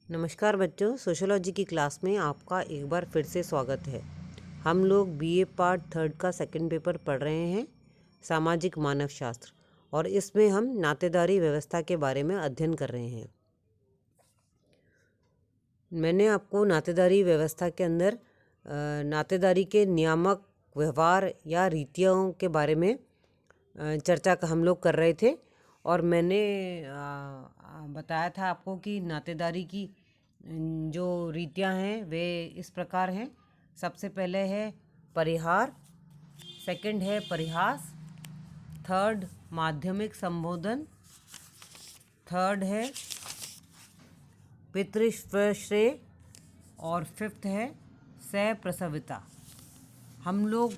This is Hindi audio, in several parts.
नमस्कार बच्चों, सोशियोलॉजी की क्लास में आपका एक बार फिर से स्वागत है। हम लोग बीए पार्ट 3 का सेकंड पेपर पढ़ रहे हैं, सामाजिक मानव शास्त्र, और इसमें हम नातेदारी व्यवस्था के बारे में अध्ययन कर रहे हैं। मैंने आपको नातेदारी व्यवस्था के अंदर नातेदारी के नियामक व्यवहार या रीतियों के बारे में चर्चा हम लोग कर रहे थे, और मैंने बताया था आपको कि नातेदारी की जो रीतियां हैं वे इस प्रकार हैं। सबसे पहले है परिहार, सेकंड है परिहास, थर्ड माध्यमिक संबोधन, थर्ड है पितृश्रेय, और फिफ्थ है सहप्रसविता। हम लोग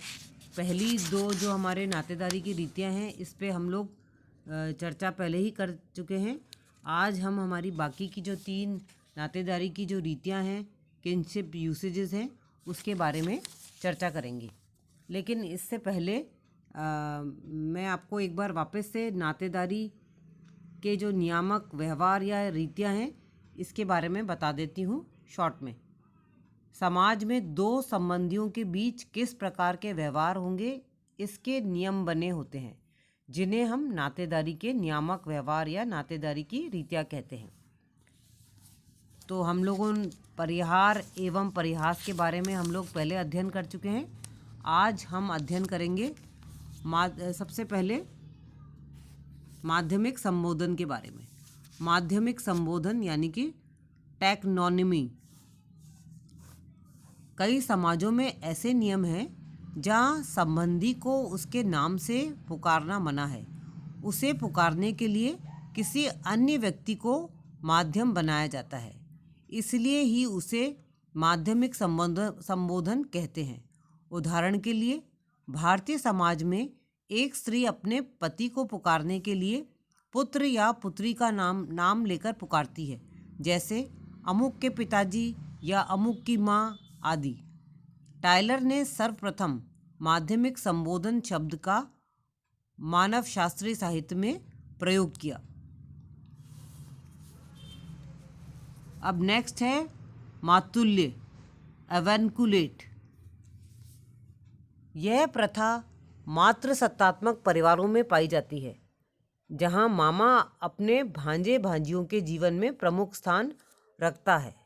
पहली दो जो हमारे नातेदारी की रीतियां हैं इस पे हम लोग चर्चा पहले ही कर चुके हैं। आज हम हमारी बाकी की जो 3 नातेदारी की जो रीतियां हैं, किनशिप यूसेजेस हैं, उसके बारे में चर्चा करेंगे। लेकिन इससे पहले मैं आपको एक बार वापस से नातेदारी के जो नियामक व्यवहार या रीतियां हैं इसके बारे में बता देती हूँ शॉर्ट में। समाज में 2 संबंधियों के बीच किस प्रकार के व्यवहार होंगे, इसके नियम बने होते हैं, जिन्हें हम नातेदारी के नियामक व्यवहार या नातेदारी की रीतियां कहते हैं। तो हम लोगों परिहार एवं परिहास के बारे में हम लोग पहले अध्ययन कर चुके हैं। आज हम अध्ययन करेंगे सबसे पहले माध्यमिक संबोधन के बारे में। माध्यमिक संबोधन यानी कि टैक्नोनिमी। कई समाजों में ऐसे नियम हैं जहाँ संबंधी को उसके नाम से पुकारना मना है। उसे पुकारने के लिए किसी अन्य व्यक्ति को माध्यम बनाया जाता है, इसलिए ही उसे माध्यमिक संबोधन कहते हैं। उदाहरण के लिए भारतीय समाज में एक स्त्री अपने पति को पुकारने के लिए पुत्र या पुत्री का नाम लेकर पुकारती है, जैसे अमुक के पिताजी या अमुक की माँ आदि। टायलर ने सर्वप्रथम माध्यमिक संबोधन शब्द का मानव शास्त्रीय साहित्य में प्रयोग किया। अब नेक्स्ट है मातुल्य, एवेंकुलेट। यह प्रथा मातृ सत्तात्मक परिवारों में पाई जाती है, जहां मामा अपने भांजे भांजियों के जीवन में प्रमुख स्थान रखता है।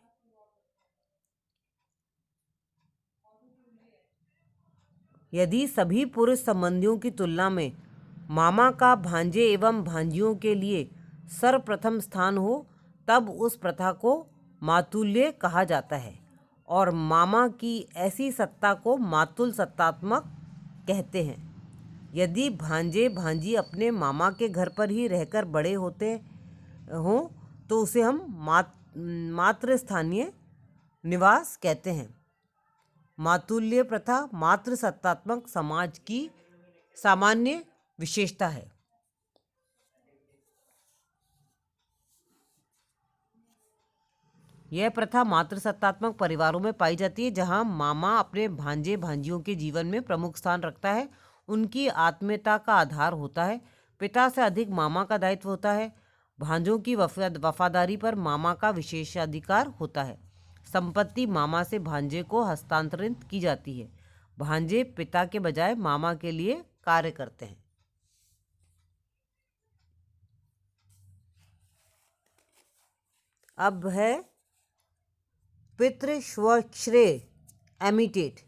यदि सभी पुरुष संबंधियों की तुलना में मामा का भांजे एवं भांजियों के लिए सर्वप्रथम स्थान हो, तब उस प्रथा को मातुल्य कहा जाता है, और मामा की ऐसी सत्ता को मातुल सत्तात्मक कहते हैं। यदि भांजे भांजी अपने मामा के घर पर ही रहकर बड़े होते हों तो उसे हम मातृस्थानीय निवास कहते हैं। मातुल्य प्रथा मातृ सत्तात्मक समाज की सामान्य विशेषता है। यह प्रथा मातृ सत्तात्मक परिवारों में पाई जाती है, जहां मामा अपने भांजे भांजियों के जीवन में प्रमुख स्थान रखता है, उनकी आत्मीयता का आधार होता है। पिता से अधिक मामा का दायित्व होता है। भांजों की वफादारी पर मामा का विशेषाधिकार होता है। संपत्ति मामा से भांजे को हस्तांतरित की जाती है। भांजे पिता के बजाय मामा के लिए कार्य करते हैं। अब है पितृश्रेय, एमिटेट।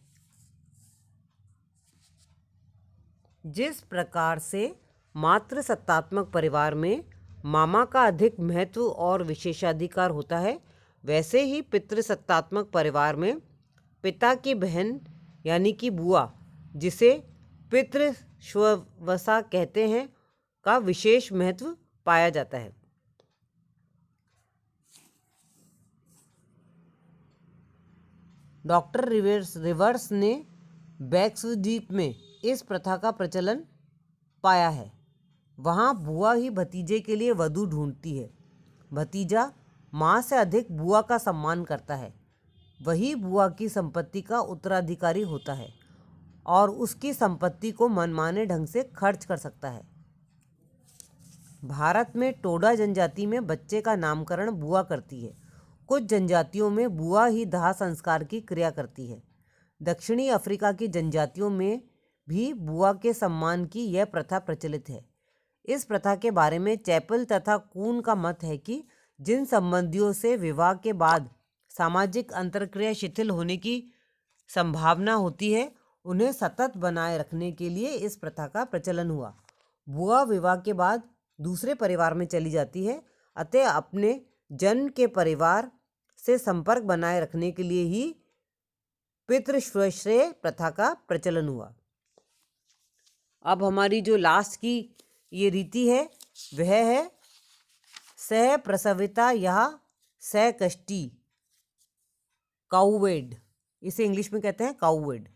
जिस प्रकार से मातृ सत्तात्मक परिवार में मामा का अधिक महत्व और विशेषाधिकार होता है, वैसे ही पितृसत्तात्मक परिवार में पिता की बहन यानी कि बुआ, जिसे पितृश्वसा कहते हैं, का विशेष महत्व पाया जाता है। डॉक्टर रिवर्स ने बैक्सद्वीप में इस प्रथा का प्रचलन पाया है। वहाँ बुआ ही भतीजे के लिए वधू ढूंढती है। भतीजा माँ से अधिक बुआ का सम्मान करता है। वही बुआ की संपत्ति का उत्तराधिकारी होता है और उसकी संपत्ति को मनमाने ढंग से खर्च कर सकता है। भारत में टोडा जनजाति में बच्चे का नामकरण बुआ करती है। कुछ जनजातियों में बुआ ही दाह संस्कार की क्रिया करती है। दक्षिणी अफ्रीका की जनजातियों में भी बुआ के सम्मान की यह प्रथा प्रचलित है। इस प्रथा के बारे में चैपल तथा कून का मत है कि जिन संबंधियों से विवाह के बाद सामाजिक अंतरक्रिया शिथिल होने की संभावना होती है, उन्हें सतत बनाए रखने के लिए इस प्रथा का प्रचलन हुआ। बुआ विवाह के बाद दूसरे परिवार में चली जाती है, अतः अपने जन्म के परिवार से संपर्क बनाए रखने के लिए ही पितृश्रेय प्रथा का प्रचलन हुआ। अब हमारी जो लास्ट की ये रीति है वह है सह प्रसविता या सहकष्टी, काउवेड, इसे इंग्लिश में कहते हैं काउवेड।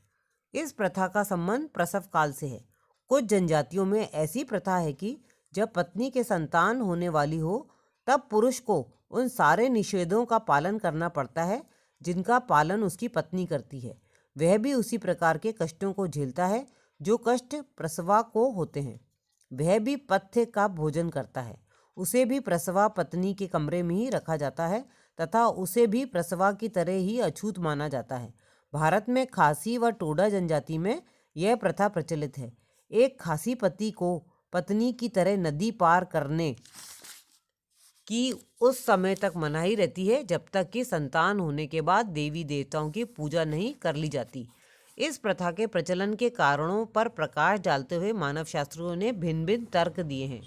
इस प्रथा का संबंध प्रसव काल से है। कुछ जनजातियों में ऐसी प्रथा है कि जब पत्नी के संतान होने वाली हो तब पुरुष को उन सारे निषेधों का पालन करना पड़ता है जिनका पालन उसकी पत्नी करती है। वह भी उसी प्रकार के कष्टों को झेलता है जो कष्ट प्रसवा को होते हैं। वह भी पथ्य का भोजन करता है। उसे भी प्रसवा पत्नी के कमरे में ही रखा जाता है तथा उसे भी प्रसवा की तरह ही अछूत माना जाता है। भारत में खासी व टोडा जनजाति में यह प्रथा प्रचलित है। एक खासी पति को पत्नी की तरह नदी पार करने की उस समय तक मनाही रहती है जब तक कि संतान होने के बाद देवी देवताओं की पूजा नहीं कर ली जाती। इस प्रथा के प्रचलन के कारणों पर प्रकाश डालते हुए मानव शास्त्रियों ने भिन्न भिन्न तर्क दिए हैं।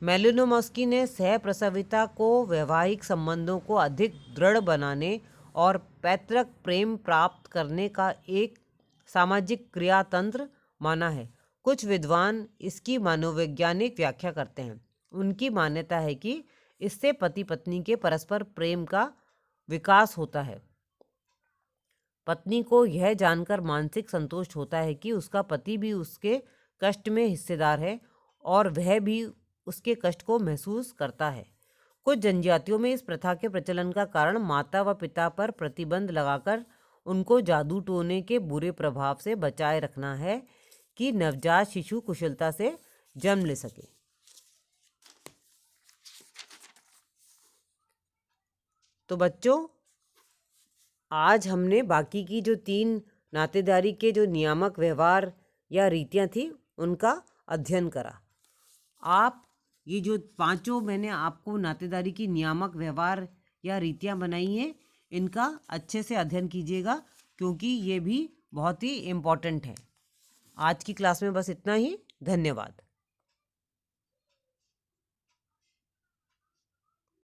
मेलिनोव्स्की ने सह प्रसविता को वैवाहिक संबंधों को अधिक दृढ़ बनाने और पैतृक प्रेम प्राप्त करने का एक सामाजिक क्रियातंत्र माना है। कुछ विद्वान इसकी मनोवैज्ञानिक व्याख्या करते हैं। उनकी मान्यता है कि इससे पति पत्नी के परस्पर प्रेम का विकास होता है। पत्नी को यह जानकर मानसिक संतोष होता है कि उसका पति भी उसके कष्ट में हिस्सेदार है और वह भी उसके कष्ट को महसूस करता है। कुछ जनजातियों में इस प्रथा के प्रचलन का कारण माता व पिता पर प्रतिबंध लगाकर उनको जादू टोने के बुरे प्रभाव से बचाए रखना है कि नवजात शिशु कुशलता से जन्म ले सके। तो बच्चों, आज हमने बाकी की जो 3 नातेदारी के जो नियामक व्यवहार या रीतियां थी उनका अध्ययन करा। आप ये जो 5 मैंने आपको नातेदारी की नियामक व्यवहार या रीतियां बनाई हैं, इनका अच्छे से अध्ययन कीजिएगा क्योंकि ये भी बहुत ही इम्पोर्टेंट है। आज की क्लास में बस इतना ही। धन्यवाद।